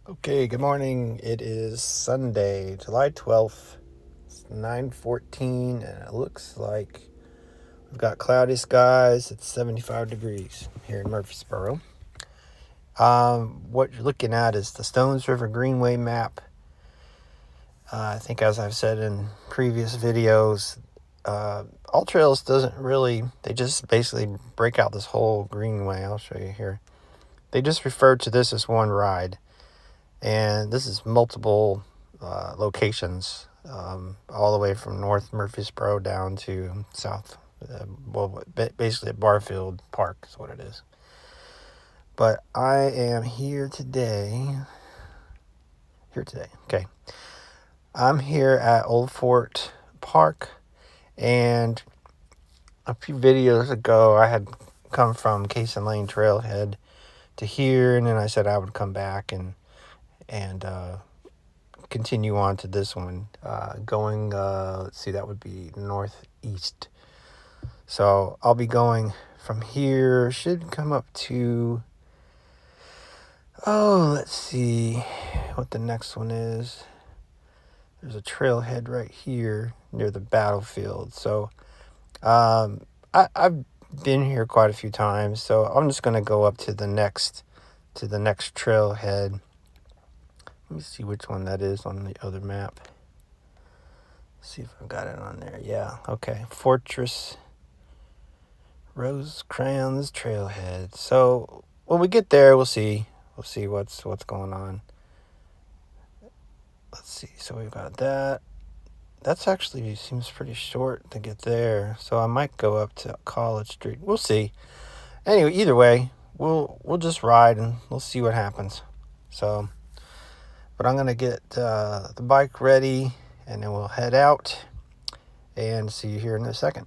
Okay, good morning. It is Sunday, July 12th. It's 9:14 and it looks like we've got cloudy skies. It's 75 degrees here in Murfreesboro. What you're looking at is the Stones River Greenway map. I think as I've said in previous videos, All Trails doesn't really, they just basically break out this whole greenway. I'll show you here. They just refer to this as one ride. And this is multiple locations, all the way from North Murfreesboro down to South, basically at Barfield Park is what it is. But I am here today. Okay. I'm here at Old Fort Park, and a few videos ago I had come from Cason Lane Trailhead to here, and then I said I would come back and continue on to this one, going, let's see, that would be northeast. So I'll be going from here, should come up to, let's see what the next one is. There's a trailhead right here near the battlefield. So I've been here quite a few times, so I'm just going to go up to the next trailhead. Let me see which one that is on the other map. See if I've got it on there. Yeah, okay. Fortress Rosecrans Trailhead. So when we get there, we'll see what's going on. Let's see. So we've got that. That's actually seems pretty short to get there. So I might go up to College Street. We'll see. Anyway, either way, we'll just ride and we'll see what happens. So, but I'm gonna get the bike ready, and then we'll head out and see you here in a second.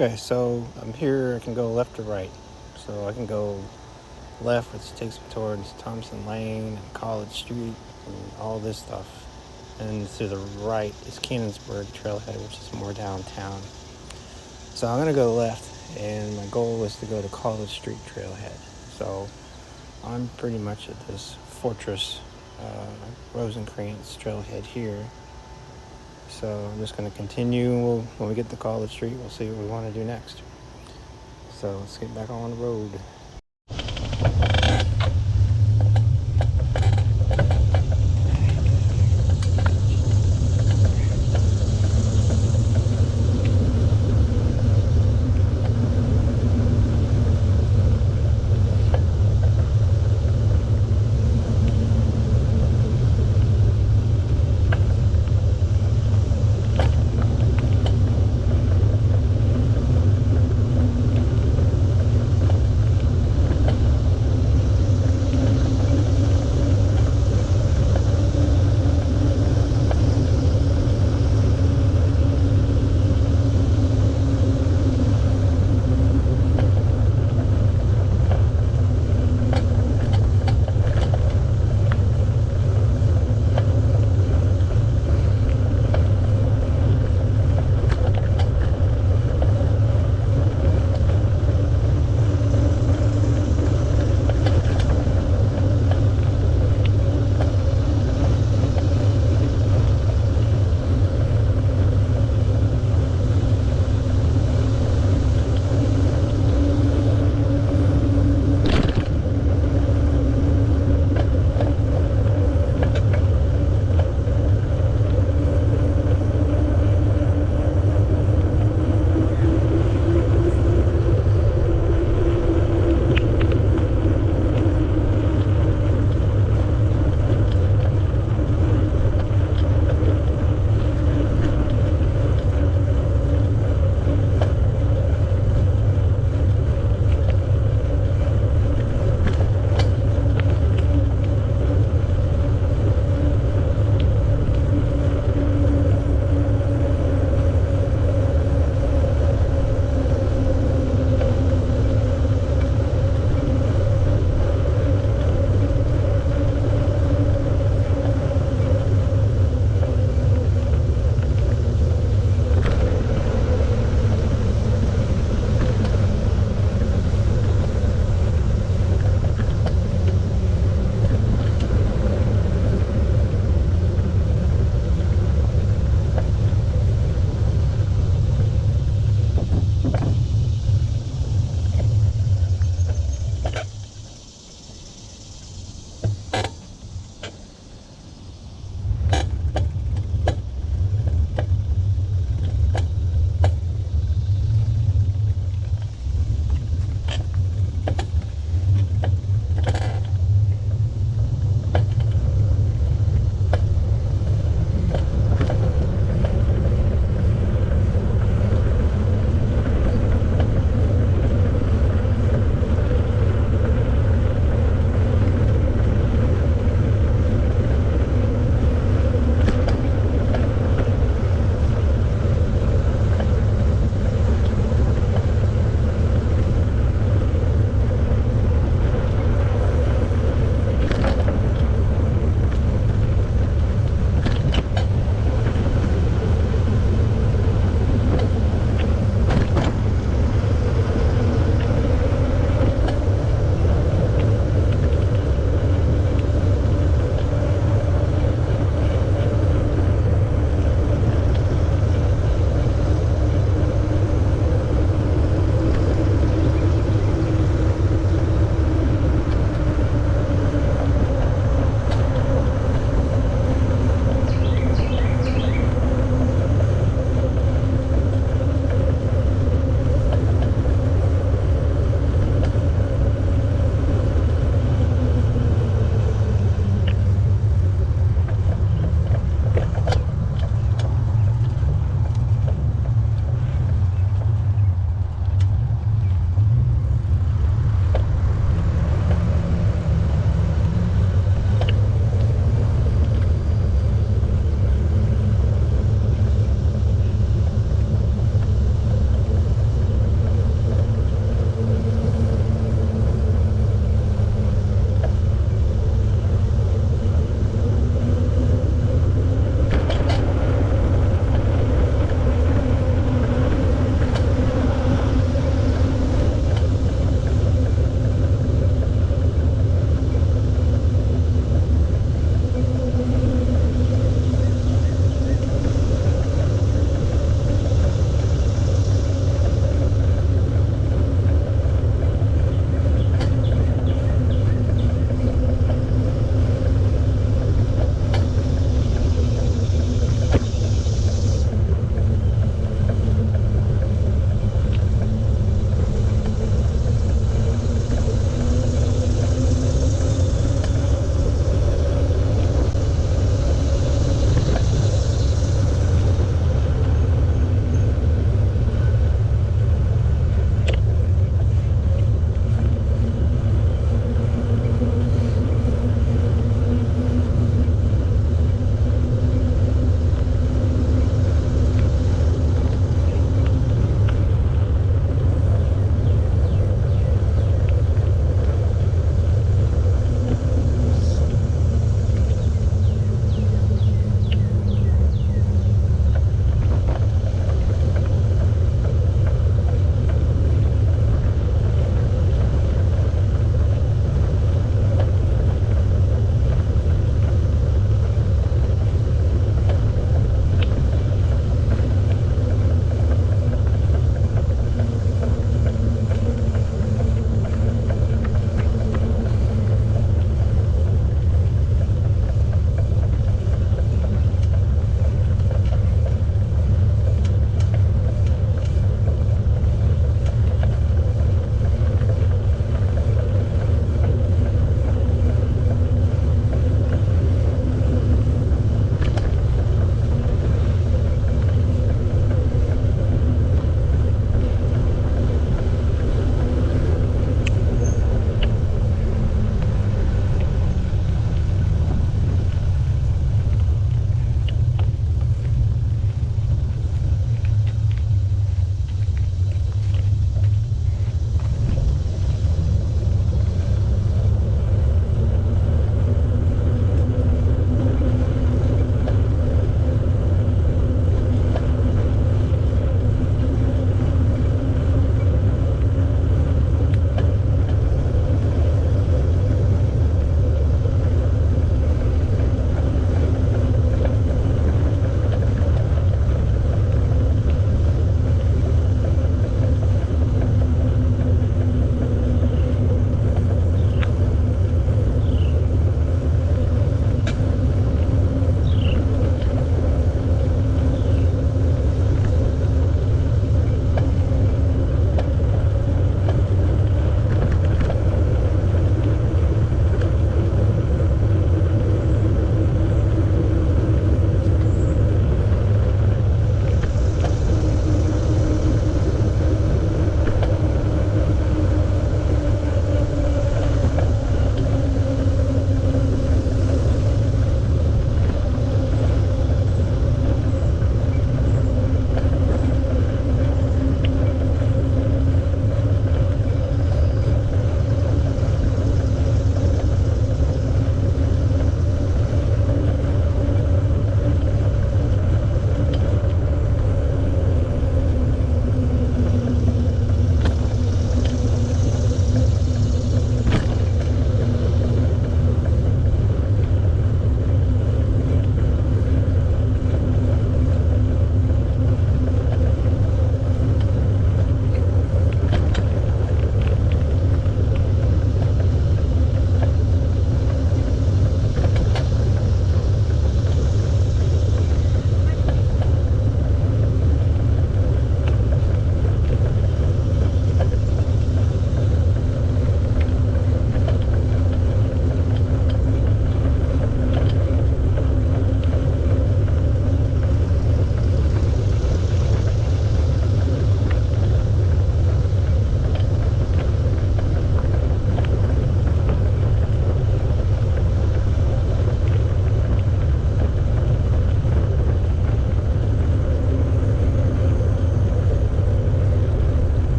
Okay, so I'm here. I can go left or right. So I can go left, which takes me towards Thompson Lane and College Street and all this stuff. And to the right is Cannonsburg Trailhead, which is more downtown. So I'm going to go left, and my goal is to go to College Street Trailhead. So I'm pretty much at this Fortress Rosencrantz Trailhead here. So I'm just going to continue. When we get to College Street, we'll see what we want to do next. So let's get back on the road.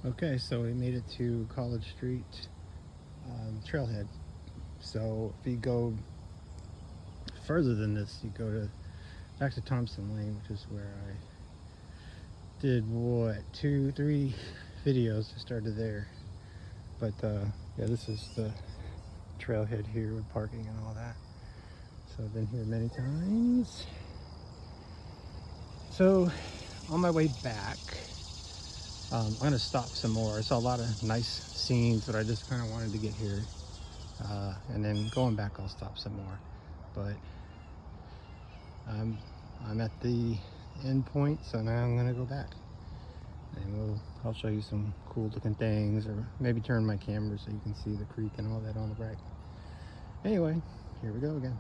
Okay, so we made it to College Street trailhead. So if you go further than this, you go to back to Thompson Lane, which is where I did what, 2-3 videos. I started there, but yeah, this is the trailhead here with parking and all that. So I've been here many times. So on my way back, I'm gonna stop some more. I saw a lot of nice scenes, but I just kind of wanted to get here, and then going back I'll stop some more. But I'm at the end point, so now I'm gonna go back, and I'll show you some cool looking things, or maybe turn my camera so you can see the creek and all that on the right. Anyway, here we go again.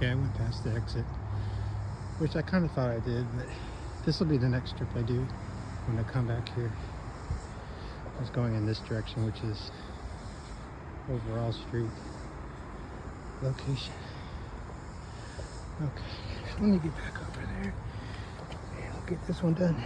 Okay, I went past the exit, which I kind of thought I did, but this will be the next trip I do when I come back here. I was going in this direction, which is overall street location. Okay, let me get back over there and I'll get this one done.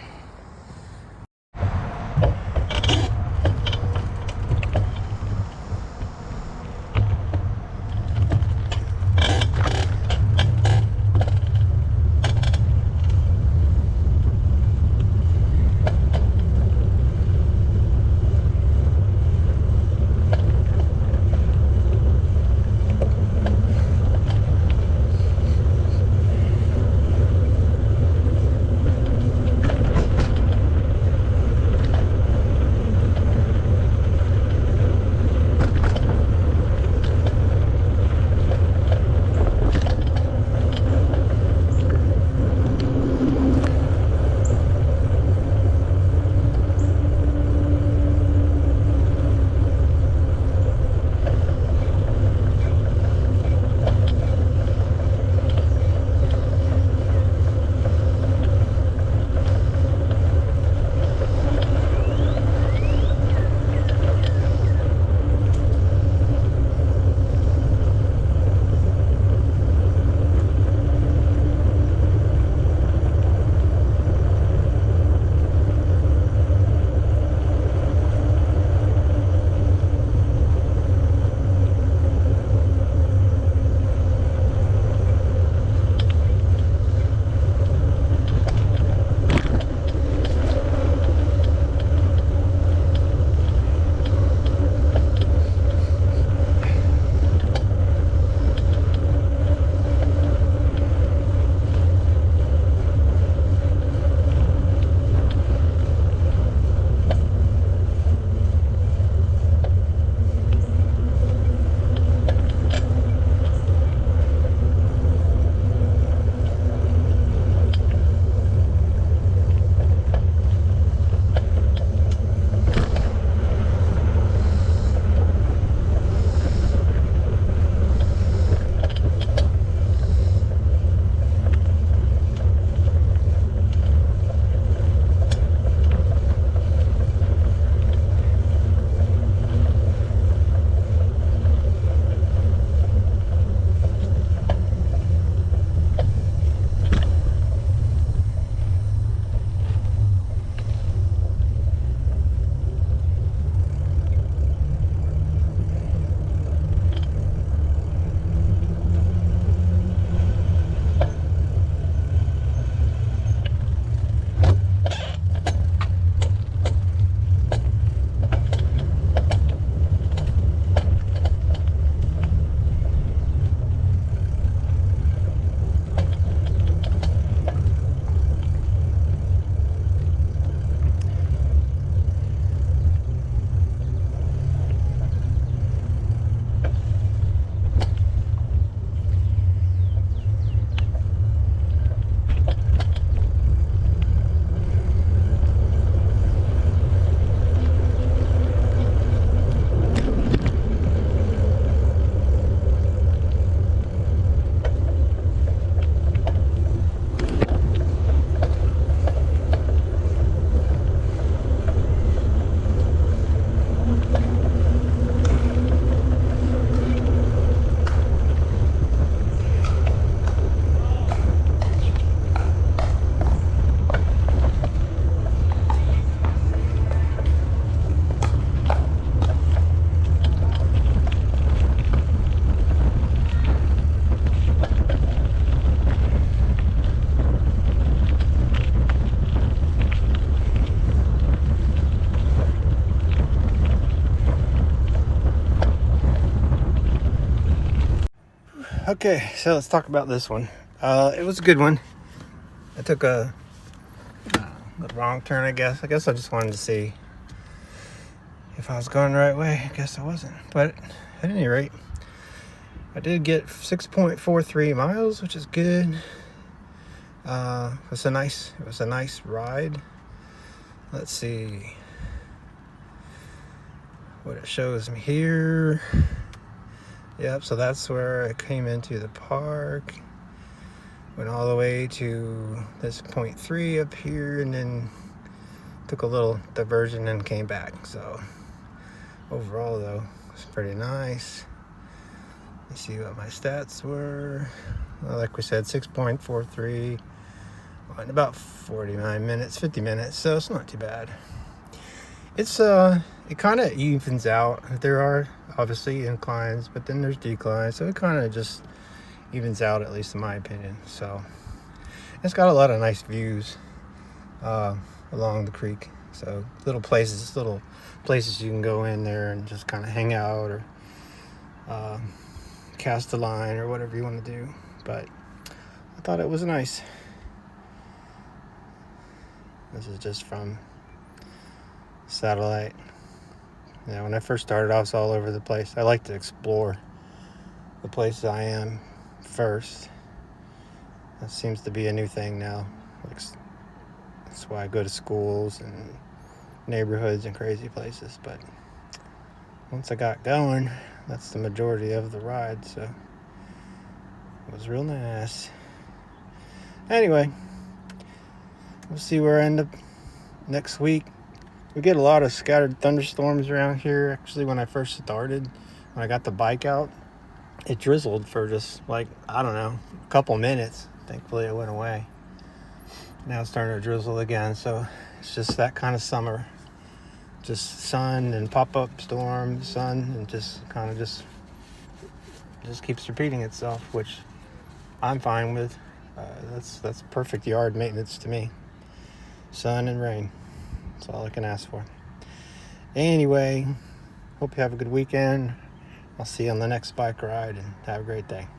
Okay, so let's talk about this one. It was a good one. I took a wrong turn, I guess. I just wanted to see if I was going the right way. I guess I wasn't. But at any rate, I did get 6.43 miles, which is good. It was a nice ride. Let's see what it shows me here. Yep, so that's where I came into the park. Went all the way to this point 3 up here, and then took a little diversion and came back. So overall, though, it's pretty nice. Let's see what my stats were. Well, like we said, 6.43 in about 49 minutes, 50 minutes. So it's not too bad. It kind of evens out. There are obviously inclines, but then there's declines, so it kind of just evens out, at least in my opinion. So it's got a lot of nice views along the creek. So little places you can go in there and just kind of hang out or cast a line or whatever you want to do. But I thought it was nice. This is just from satellite. Yeah, when I first started, I was all over the place. I like to explore the places I am first. That seems to be a new thing now. That's why I go to schools and neighborhoods and crazy places. But once I got going, that's the majority of the ride. So it was real nice. Anyway, we'll see where I end up next week. We get a lot of scattered thunderstorms around here. Actually, when I first started, when I got the bike out, it drizzled for just a couple minutes. Thankfully, it went away. Now it's starting to drizzle again, so it's just that kind of summer. Just sun and pop-up storm, sun, and just keeps repeating itself, which I'm fine with. That's perfect yard maintenance to me. Sun and rain. That's all I can ask for. Anyway, hope you have a good weekend. I'll see you on the next bike ride, and have a great day.